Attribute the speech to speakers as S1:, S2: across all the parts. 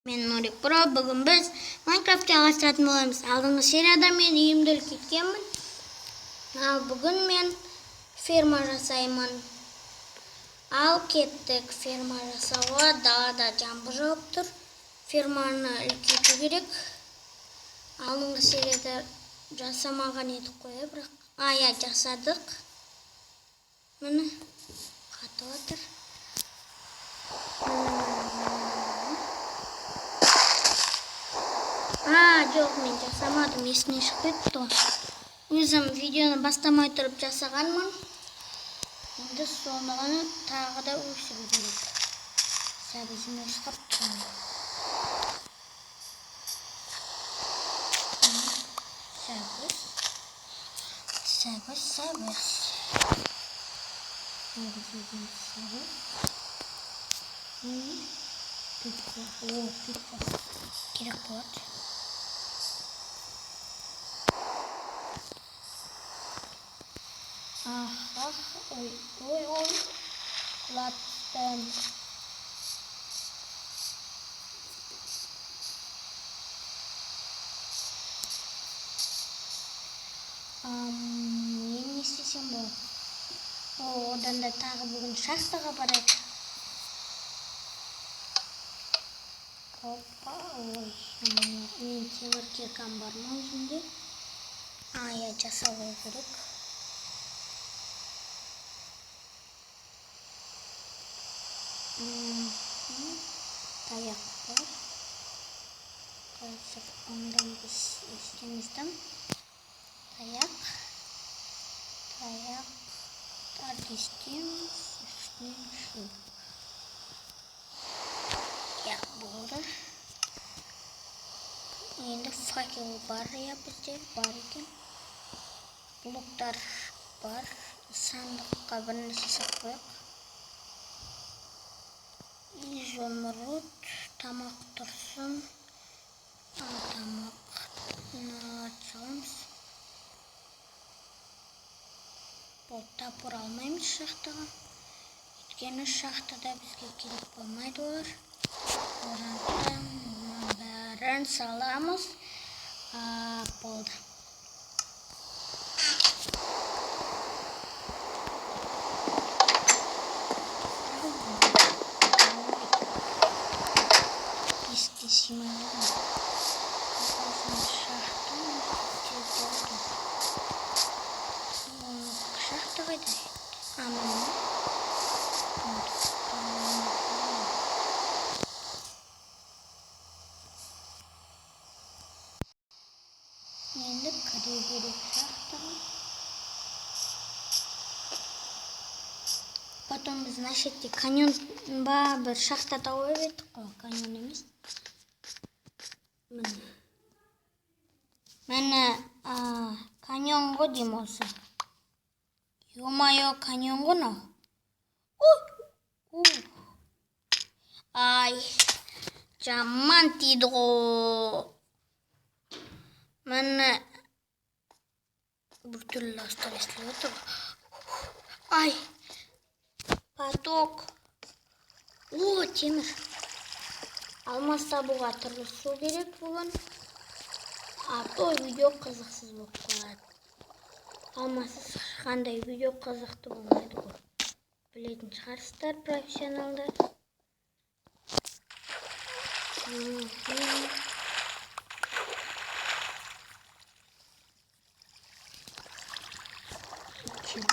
S1: Мен Нурик Про. Бүгін біз Майнкрафтте ағаштыратын боламыз. Алдыңғы серияда мен үйімделіп кеткенмін. Ал бүгін мен ферма жасаймын. Ал кеттік ферма жасауға. Далада жаңбыр жауып тұр. Ферманы үлкейту керек. Алдыңғы серияда жасамаған едік қой, бірақ жасадық. Міне қатып отыр. Жоқ, мен жасамадым, есіне шығып кетті. Өзім видеоны бастамай тұрып жасағанмын. Енді соны ғана тағы да өсіру керек. Сәбізін өсіп тұрмын. Сәбіз. Пицца. Керек болады. Ой, құлаттым. Мен не істесем болады? Одан да тағы бүгін шахтаға барайық. Мен темір киркам бар ма өзімде? Жасалу керек. Таяқ бар. Қазір ондан біз істеміздім. Таяқтарды істейміз. Үстінен шу. Болды. Енді факел бар бізде, бар екен. Блоктар бар. Сандыққа бір нәрсе салып қояйық. Изумруд, тамақ тұрсын. Тамақны саламыз. Бұл тапыр алмаймыз шахтаға. Өйткені шахтада бізге керек болмайды олар. Одан бәрін саламыз. Болды. Шахта қайда? Енді кіре керек шахтаға. Потом біз мына шетте каньон ба бір шахта тауып едік қой, каньон емес. Міне каньон ғой деймін осы. Ё-моё, каньон ғой мынау. Жаман тиді ғой. Міне біртүрлі астар естіліп отыр. Поток. Темір. Алмас табуға тырысу керек бүгін. То видео қызықсыз болып қалады. Алмасыз қандай видео қызықты болмайды ғой. Білетін шығарсыздар профессионалдар.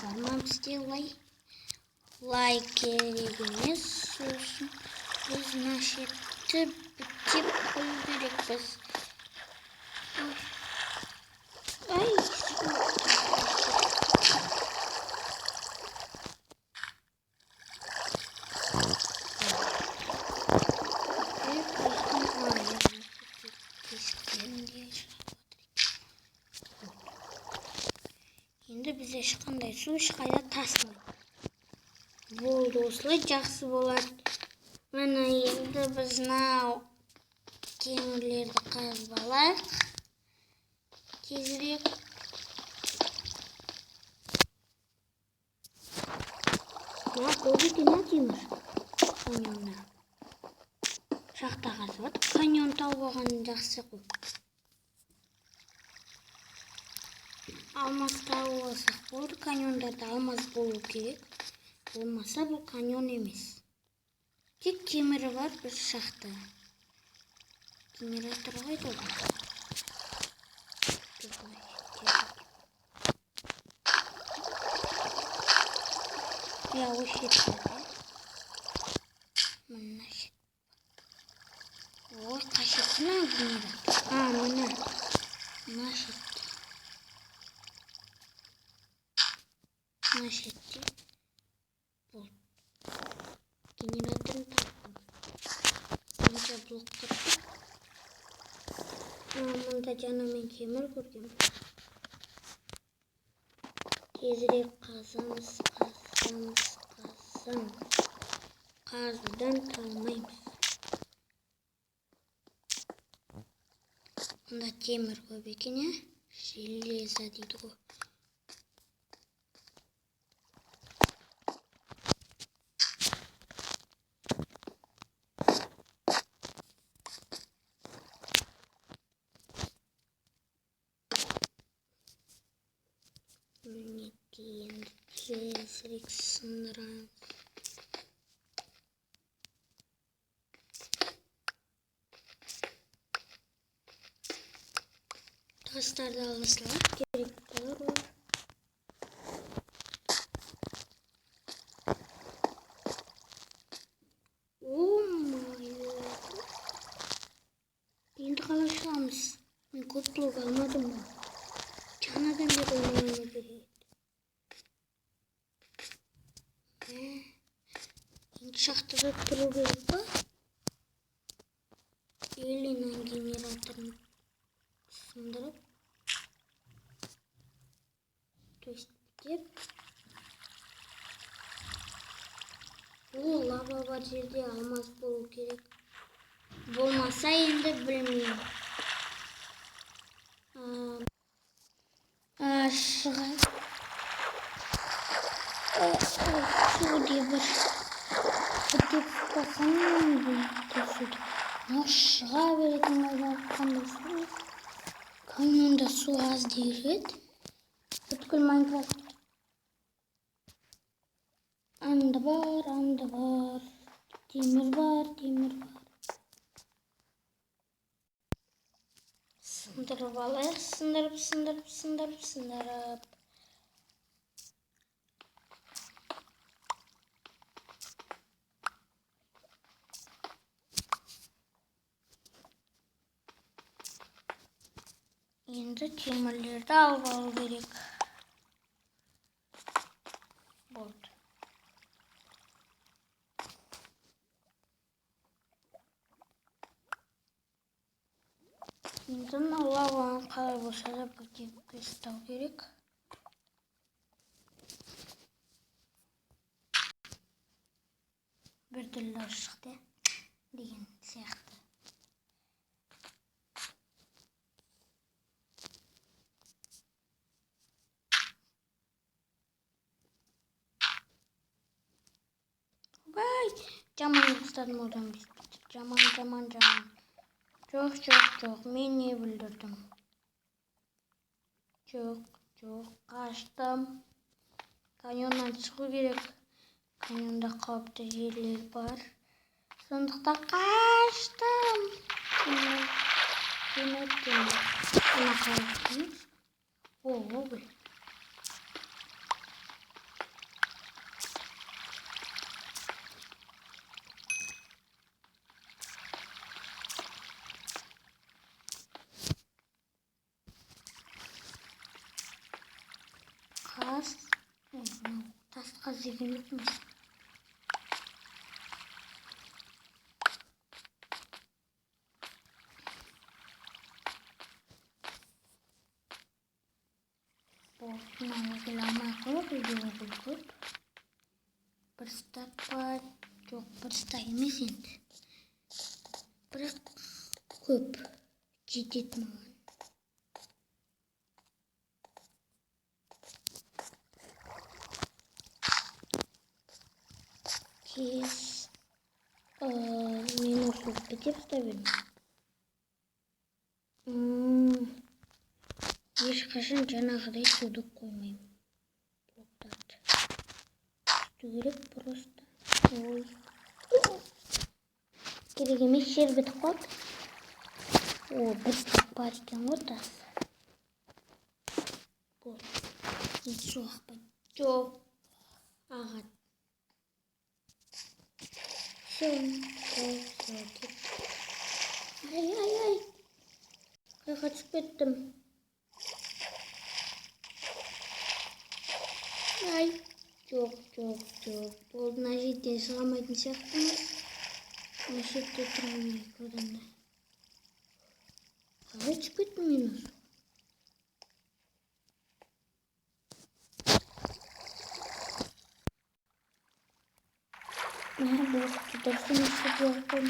S1: Бармам бізде лайк керек емес. Сосын біз мына шетті бітеп қою керекпіз. Енді біз ешқандай су ешқайда тасымайды. Болды, осылай жақсы болады. Міне енді біз мынау темірлерді қазбалайық. Тезірек. Көп екен темір. Шахта қазып жатыр. Каньон тауып алған жақсы ғой. Алмаз тауып алсақ болады. Каньондарда алмаз болу керек. Болмаса бұл каньон емес. Тек темірі бар бір шахта. Генератор қайда бар? Я осы жерде. Мына жер. Ой, қашетті ма генератор? Мына. Мына жерде. Мына жерде. Бұл. Генераторын таптым. Мына блок қырдық. Мұнда жаңа мен темір көргем. Тезірек қазамыз. Қазудан талмаймыз. Мұнда темір көп екен, железо дейді ғой. Мінекей, тезірек сындырамыз. Тастарды алғысылар, керек болар ол. Енді қалай шығамыз? Мен көп блок алмадым ба? Жаңадан бері ойнауыма береді. Енді шахтада тұру керек па? Елінен генераторын сындырып. Төстеп. Бұл лава бар жерде алмаз болу керек. Болмаса енді білмеймін. Шығайық. Суде бір бітеп бақанмын суде. Шыға беретін ойдан қандай су. Каньонда су аз дейіреді. Бүткіл Майнкрафт. Анды бар. Темір бар. Сындырып алайық. Сындырып. Енді темірлерді алып алу керек. Болды. Енді лаваны қалай болса да бітеп тастау керек. Бір түрлі шықты деген сияқты. Жаман ұстадым одан бестікті. Жаман. Жоқ. Мен не бүлдірдім? Жоқ. Қаштым. Каньоннан шығу керек. Каньонда қауіпті жерлер бар. Сондықтан қаштым. Мына қарақтымыз. Бұл. Тасқа зеген өтміз. Бұл ойламай қойып, үйде көп. Бір стак бар. Жоқ, бір стак емес енді. Бірақ көп. Жетеді маған. Мен осы кеп ұстай бердім. Ешқашан жаңағыдай суды қоймаймын. Блоктарды. Үсті керек просто. Ой. Керек емес жер бітіп қалды. О, бір стек бар екен ғой тас. Болды. Су ақпайды. Жоқ. Ағат. Все. Ай. Қайға түсіп кеттім. Ай. Жоқ. Болды, мына жерден шыға алмайтын сияқтымыз. Мына жерде тұра берейік одан да. Қалай түсіп кеттім мен осы? Блокты дұрыс емес деп қойдым.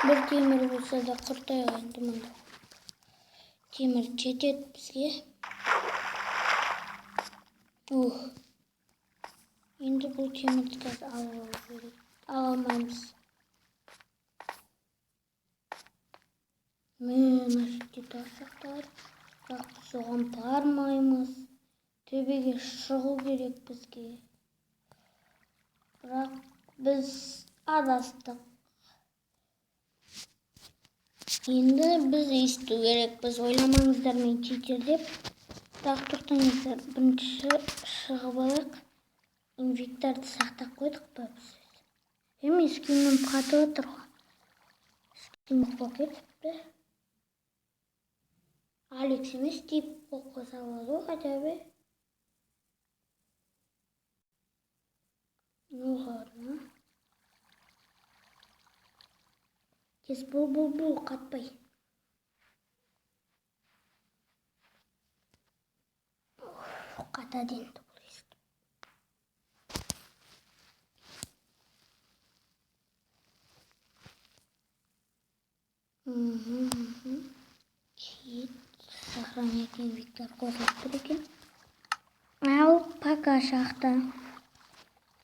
S1: Бір темір болса да құртайық енді мұнда. Темір жетеді бізге. Енді бұл темірді қазір ала алмаймыз. Мына жерде тастақтар. Бірақ соған бармаймыз. Төбеге шығу керек бізге. Бірақ біз адастық. Енді біз есту керек. Біз ойламаңыздар мен читер деп. Бірақ тоқтаңыздар. Бірінші шығып алайық. Инвентарды сақтап қойдық па біз? Емес, скинім қатып отыр ғой. Скин болып кетіпті. Алекс емес тип болып қоса алады ғой хотя бы. Ну ладно. Кес бұл қатпай. Қатады енді бұл ескі. Кет. Сохранять инвентарь қосылып тұр екен. Ал, пока шақты.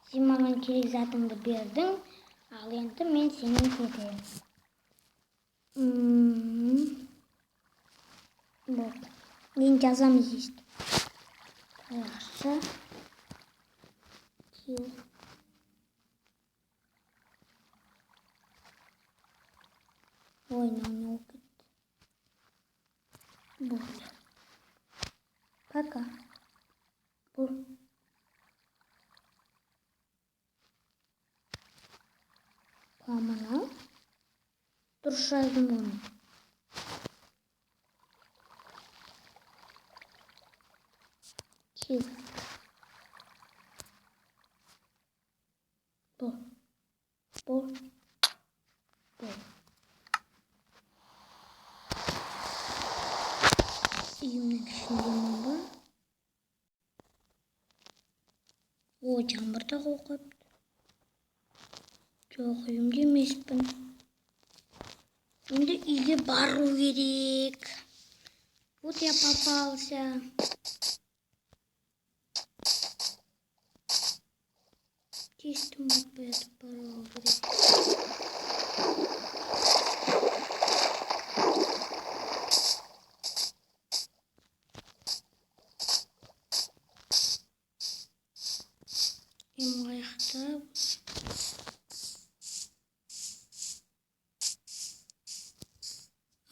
S1: Сен маған керек затыңды бердің, ал енді мен сенен кетемін. Болды. Мен жазамыз естіп. Жақсы. Кел. Ойнауын оқыт. Болды. Пока. Бұл. Мамана. Дұрыс жаздым оны. Кел. Бұл. Үйімнің ішінде не бар? О, жаңбыр да қоқыпты. Жоқ, үйімде емеспін. Енді үйге бару керек. Вот я попался. Тестім батпай атып бару керек. Аяқтап.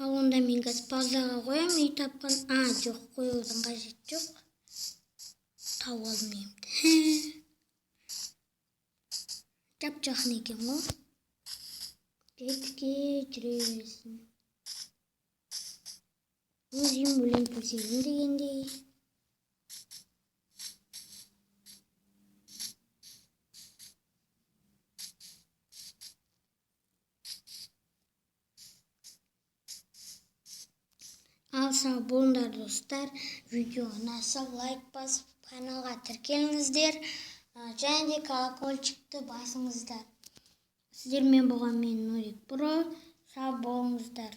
S1: Ал онда мен қазір паузаға қоям, үй тапқан. Жоқ, қоюдың қажет жоқ. Тауып алдым емді. Жап-жақын екен ғой. Жетке жүре берсін. Өзім өлең төсегім дегендей. Ал сау болыңдар достар, видеоны лайк басып, каналға тіркеліңіздер, және де колокольчикті басыңыздар. Сіздермен болған мен Нурик Про, сау болыңыздар.